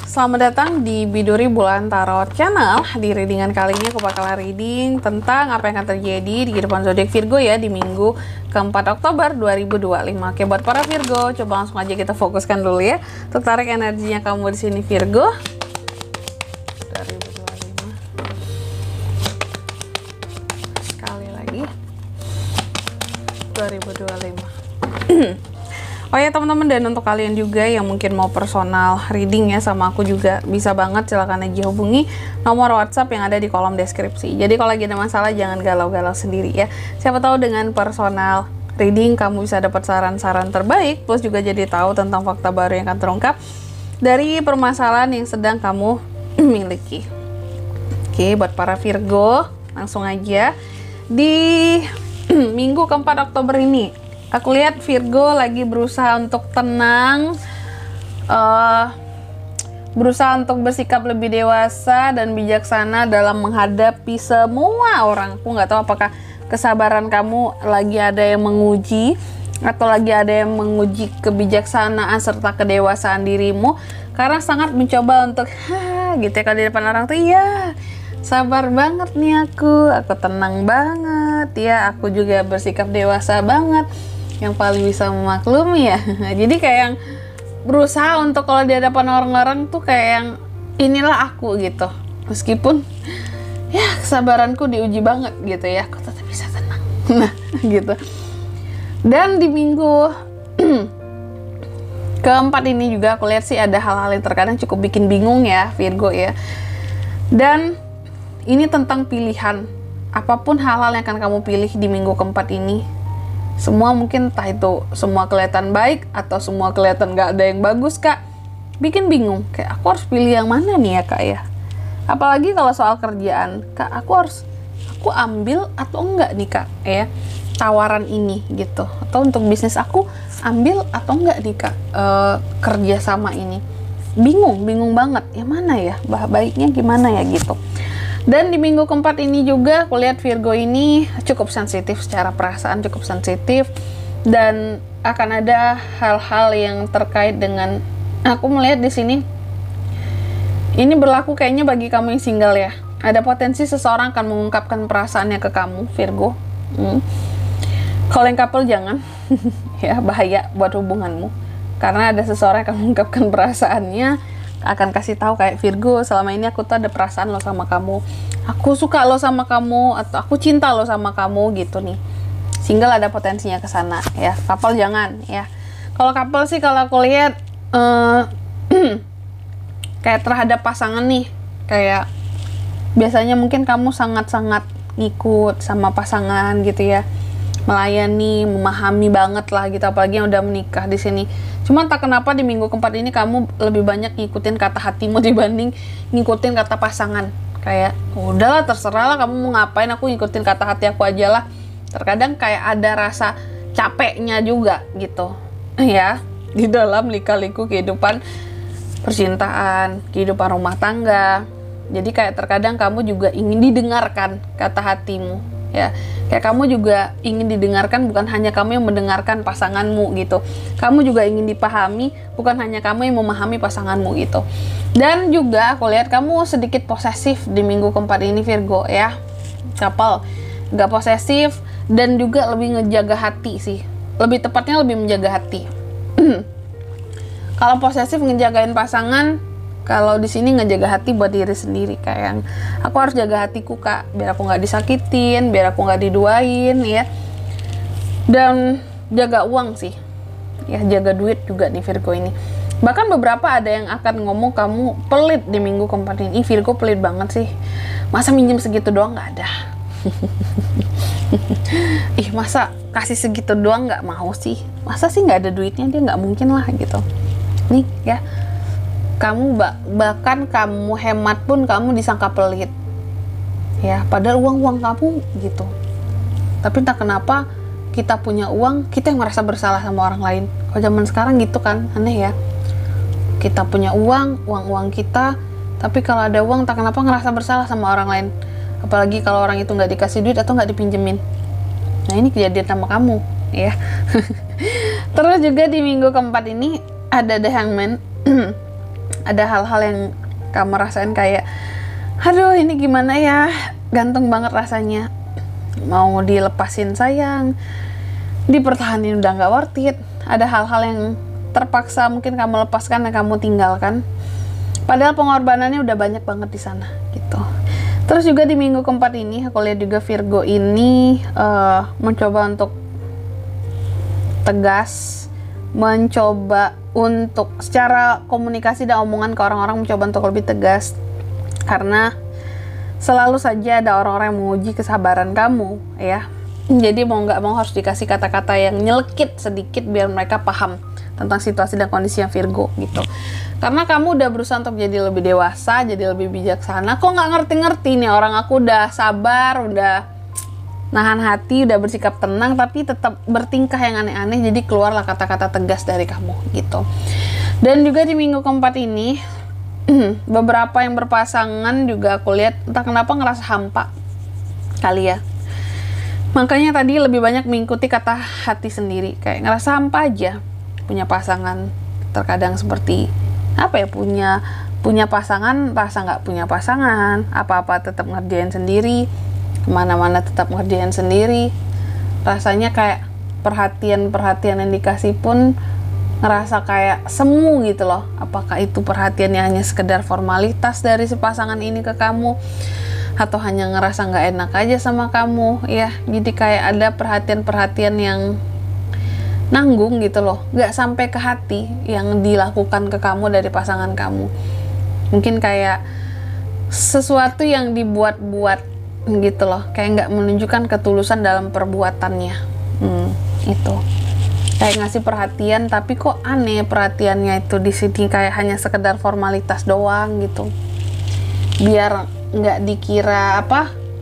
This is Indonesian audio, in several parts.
selamat datang di Biduri Bulan Tarot Channel. Di readingan kali ini aku bakal reading tentang apa yang akan terjadi di kehidupan zodiak Virgo ya di minggu keempat Oktober 2025. Oke, buat para Virgo, coba langsung aja kita fokuskan dulu ya. Untuk tarik energinya kamu di sini Virgo. 2025. Sekali lagi. 2025. Oh ya teman-teman, dan untuk kalian juga yang mungkin mau personal reading ya sama aku juga bisa banget, silahkan aja hubungi nomor WhatsApp yang ada di kolom deskripsi. Jadi kalau lagi ada masalah jangan galau-galau sendiri ya. Siapa tahu dengan personal reading kamu bisa dapat saran-saran terbaik, plus juga jadi tahu tentang fakta baru yang akan terungkap dari permasalahan yang sedang kamu miliki. Oke, buat para Virgo, langsung aja di minggu keempat Oktober ini. Aku lihat Virgo lagi berusaha untuk tenang, berusaha untuk bersikap lebih dewasa dan bijaksana dalam menghadapi semua orang. Aku nggak tahu apakah kesabaran kamu lagi ada yang menguji, atau lagi ada yang menguji kebijaksanaan serta kedewasaan dirimu, karena sangat mencoba untuk, gitu ya, kalau di depan orang tuh, iya, sabar banget nih aku tenang banget ya, aku juga bersikap dewasa banget, yang paling bisa memaklumi ya. Jadi kayak yang berusaha untuk kalau di hadapan orang-orang tuh kayak yang inilah aku gitu, meskipun ya kesabaranku diuji banget gitu ya, aku tetap bisa tenang. Nah gitu. Dan di minggu keempat ini juga aku lihat sih ada hal-hal yang terkadang cukup bikin bingung ya Virgo ya. Dan ini tentang pilihan. Apapun hal-hal yang akan kamu pilih di minggu keempat ini, semua mungkin entah itu semua kelihatan baik atau semua kelihatan gak ada yang bagus kak, bikin bingung kayak aku harus pilih yang mana nih ya kak ya. Apalagi kalau soal kerjaan, kak aku ambil atau enggak nih kak ya tawaran ini gitu, atau untuk bisnis aku ambil atau enggak nih kak kerja sama ini, bingung banget yang mana ya, baiknya gimana ya gitu. Dan di minggu keempat ini juga aku lihat Virgo ini cukup sensitif secara perasaan, cukup sensitif, dan akan ada hal-hal yang terkait dengan, aku melihat di sini ini berlaku kayaknya bagi kamu yang single ya. Ada potensi seseorang akan mengungkapkan perasaannya ke kamu Virgo. Kalau yang couple jangan ya, bahaya buat hubunganmu, karena ada seseorang yang akan mengungkapkan perasaannya, akan kasih tahu kayak Virgo, selama ini aku tuh ada perasaan lo sama kamu, aku suka lo sama kamu, atau aku cinta lo sama kamu gitu nih. Single ada potensinya ke sana ya, couple jangan ya. Kalau couple sih kalau aku lihat kayak terhadap pasangan nih, kayak biasanya mungkin kamu sangat-sangat ngikut sama pasangan gitu ya, melayani, memahami banget lah gitu, apalagi yang udah menikah di sini. Cuman tak kenapa di minggu keempat ini kamu lebih banyak ngikutin kata hatimu dibanding ngikutin kata pasangan. Kayak udahlah terserah lah kamu mau ngapain, aku ngikutin kata hati aku aja lah. Terkadang kayak ada rasa capeknya juga gitu ya di dalam lika-liku kehidupan percintaan, kehidupan rumah tangga. Jadi kayak terkadang kamu juga ingin didengarkan kata hatimu ya, kayak kamu juga ingin didengarkan, bukan hanya kamu yang mendengarkan pasanganmu gitu, kamu juga ingin dipahami, bukan hanya kamu yang memahami pasanganmu gitu. Dan juga aku lihat kamu sedikit posesif di minggu keempat ini Virgo ya, couple gak posesif, dan juga lebih ngejaga hati sih, lebih tepatnya lebih menjaga hati. Kalau posesif ngejagain pasangan, kalau di sini ngejaga hati buat diri sendiri, kayak yang aku harus jaga hatiku kak, biar aku nggak disakitin, biar aku nggak diduain ya. Dan jaga uang sih, ya jaga duit juga nih Virgo ini. Bahkan beberapa ada yang akan ngomong kamu pelit di minggu keempat ini. Virgo pelit banget sih, masa minjem segitu doang nggak ada. Ih masa kasih segitu doang nggak mau sih, masa sih nggak ada duitnya, dia nggak mungkin lah gitu. Nih ya, kamu bahkan kamu hemat pun kamu disangka pelit ya, padahal uang kamu gitu. Tapi entah kenapa kita punya uang, kita yang merasa bersalah sama orang lain. Kalau zaman sekarang gitu kan, aneh ya. Kita punya uang kita, tapi kalau ada uang tak kenapa ngerasa bersalah sama orang lain. Apalagi kalau orang itu nggak dikasih duit atau nggak dipinjemin. Nah ini kejadian sama kamu ya. Terus juga di minggu keempat ini ada The Hangman. ada hal-hal yang kamu rasain kayak, aduh ini gimana ya, gantung banget rasanya, mau dilepasin sayang, dipertahanin udah nggak worth it. Ada hal-hal yang terpaksa mungkin kamu lepaskan dan kamu tinggalkan, padahal pengorbanannya udah banyak banget di sana gitu. Terus juga di minggu keempat ini aku lihat juga Virgo ini mencoba untuk tegas, mencoba untuk secara komunikasi dan omongan ke orang-orang mencoba untuk lebih tegas, karena selalu saja ada orang-orang yang menguji kesabaran kamu ya. Jadi mau nggak mau harus dikasih kata-kata yang nyelekit sedikit biar mereka paham tentang situasi dan kondisi yang Virgo gitu. Karena kamu udah berusaha untuk jadi lebih dewasa, jadi lebih bijaksana, kok nggak ngerti-ngerti nih orang, aku udah sabar, udah nahan hati, udah bersikap tenang, tapi tetap bertingkah yang aneh-aneh, jadi keluarlah kata-kata tegas dari kamu gitu. Dan juga di minggu keempat ini beberapa yang berpasangan juga aku lihat entah kenapa ngerasa hampa kali ya. Makanya tadi lebih banyak mengikuti kata hati sendiri, kayak ngerasa hampa aja. Punya pasangan terkadang seperti apa ya, punya pasangan rasa nggak punya pasangan, apa-apa tetap ngerjain sendiri, kemana-mana tetap ngerjain sendiri, rasanya kayak perhatian yang dikasih pun ngerasa kayak semu gitu loh. Apakah itu perhatian yang hanya sekedar formalitas dari si pasangan ini ke kamu, atau hanya ngerasa nggak enak aja sama kamu ya. Jadi kayak ada perhatian yang nanggung gitu loh, nggak sampai ke hati yang dilakukan ke kamu dari pasangan kamu. Mungkin kayak sesuatu yang dibuat-buat gitu loh, kayak nggak menunjukkan ketulusan dalam perbuatannya. Itu kayak ngasih perhatian tapi kok aneh perhatiannya itu di sini kayak hanya sekedar formalitas doang gitu, biar nggak dikira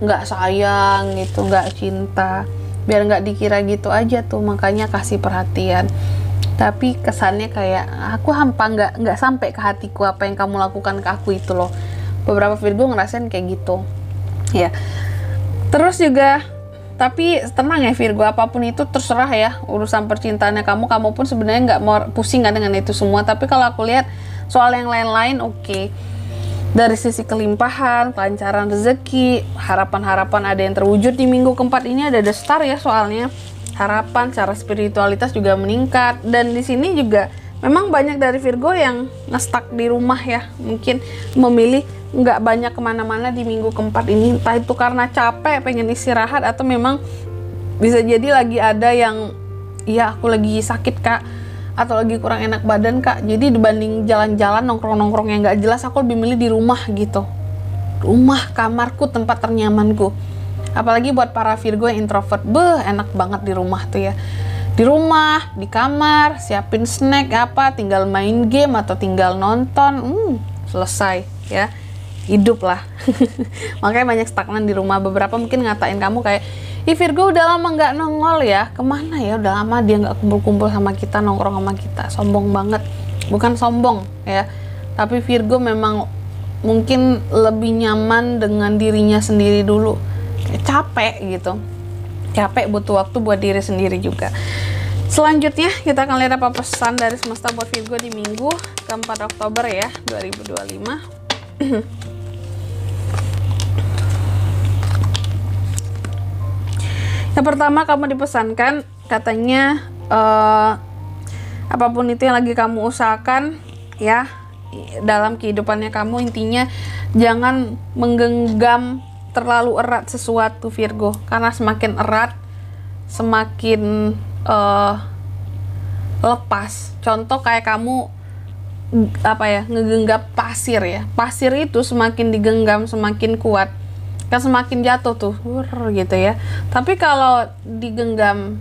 nggak sayang gitu, nggak cinta, biar nggak dikira gitu aja tuh, makanya kasih perhatian. Tapi kesannya kayak aku hampa, nggak sampai ke hatiku apa yang kamu lakukan ke aku itu loh. Beberapa Virgo ngerasain kayak gitu ya. Terus juga tapi tenang ya Virgo, apapun itu terserah ya urusan percintaannya kamu pun sebenarnya nggak mau pusing kan dengan itu semua. Tapi kalau aku lihat soal yang lain-lain oke. Dari sisi kelimpahan, kelancaran rezeki, harapan-harapan ada yang terwujud di minggu keempat ini, ada the star ya soalnya. Harapan secara spiritualitas juga meningkat, dan di sini juga memang banyak dari Virgo yang ngestak di rumah ya, mungkin memilih nggak banyak kemana-mana di minggu keempat ini, entah itu karena capek pengen istirahat, atau memang bisa jadi lagi ada yang ya aku lagi sakit kak, atau lagi kurang enak badan kak, jadi dibanding jalan-jalan nongkrong-nongkrong yang nggak jelas, aku lebih milih di rumah gitu. Rumah, kamarku, tempat ternyamanku. Apalagi buat para Virgo yang introvert, enak banget di rumah tuh ya. Di rumah, di kamar, siapin snack apa, tinggal main game atau tinggal nonton, selesai ya, hidup lah. Makanya banyak stagnan di rumah. Beberapa mungkin ngatain kamu kayak, ih Virgo udah lama nggak nongol ya, kemana ya, udah lama dia nggak kumpul-kumpul sama kita, nongkrong sama kita. Sombong banget. Bukan sombong ya, tapi Virgo memang mungkin lebih nyaman dengan dirinya sendiri dulu. Capek gitu, capek, butuh waktu buat diri sendiri juga. Selanjutnya kita akan lihat apa pesan dari semesta buat Virgo di minggu keempat Oktober ya 2025. Yang pertama, kamu dipesankan katanya apapun itu yang lagi kamu usahakan ya dalam kehidupannya kamu, intinya jangan menggenggam terlalu erat sesuatu Virgo, karena semakin erat semakin lepas. Contoh kayak kamu ngegenggam pasir ya, pasir itu semakin digenggam semakin kuat kan, semakin jatuh tuh gitu ya. Tapi kalau digenggam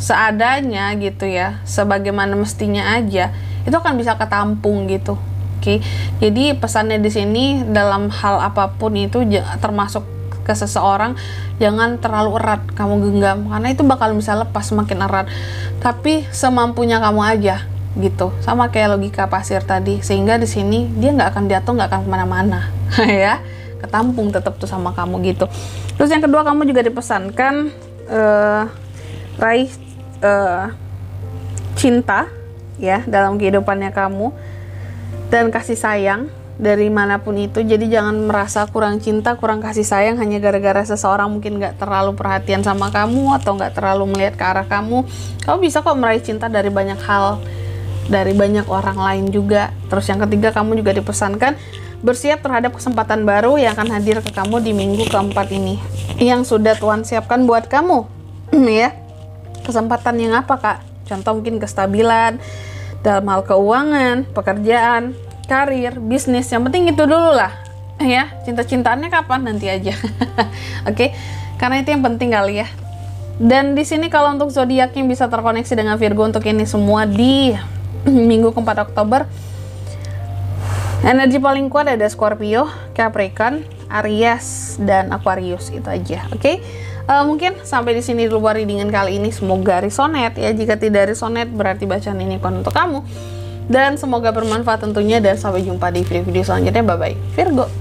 seadanya gitu ya, sebagaimana mestinya aja, itu akan bisa ketampung gitu. Oke, jadi pesannya di sini dalam hal apapun itu, termasuk ke seseorang, jangan terlalu erat kamu genggam, karena itu bakal bisa lepas semakin erat. Tapi semampunya kamu aja gitu, sama kayak logika pasir tadi, sehingga di sini dia nggak akan jatuh, nggak akan kemana-mana ya, ketampung tetap tuh sama kamu gitu. Terus yang kedua, kamu juga dipesankan raih cinta ya dalam kehidupannya kamu. dan kasih sayang dari manapun itu. Jadi jangan merasa kurang cinta, kurang kasih sayang hanya gara-gara seseorang mungkin nggak terlalu perhatian sama kamu atau nggak terlalu melihat ke arah kamu. Kamu bisa kok meraih cinta dari banyak hal, dari banyak orang lain juga. Terus yang ketiga, kamu juga dipesankan bersiap terhadap kesempatan baru yang akan hadir ke kamu di minggu keempat ini, yang sudah Tuhan siapkan buat kamu. Ya, kesempatan yang apa kak? Contoh mungkin kestabilan dalam hal keuangan, pekerjaan, karir, bisnis. Yang penting itu dulu lah ya. Cinta-cintaannya kapan nanti aja. Oke, karena itu yang penting kali ya. Dan di sini kalau untuk zodiak yang bisa terkoneksi dengan Virgo untuk ini semua di minggu keempat Oktober, energi paling kuat ada Scorpio, Capricorn, Aries, dan Aquarius. Itu aja. Oke. Mungkin sampai di sini dulu readingan kali ini. Semoga resonate ya. Jika tidak resonate berarti bacaan ini bukan untuk kamu. Dan semoga bermanfaat tentunya, dan sampai jumpa di video-video selanjutnya. Bye bye Virgo.